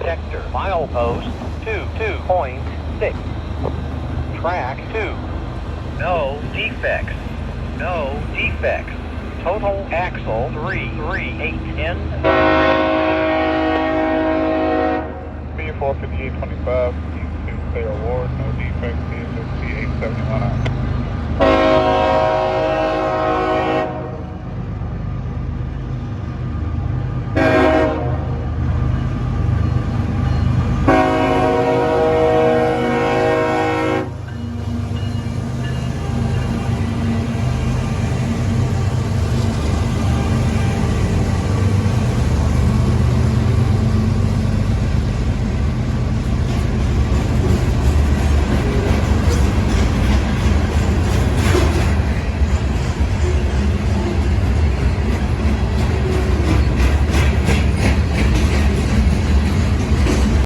detector. Milepost 22.6. Track 2. No defects. No defects. Total axle 33810. B458-25, East 2 clear award, no defects, CSX 871 out.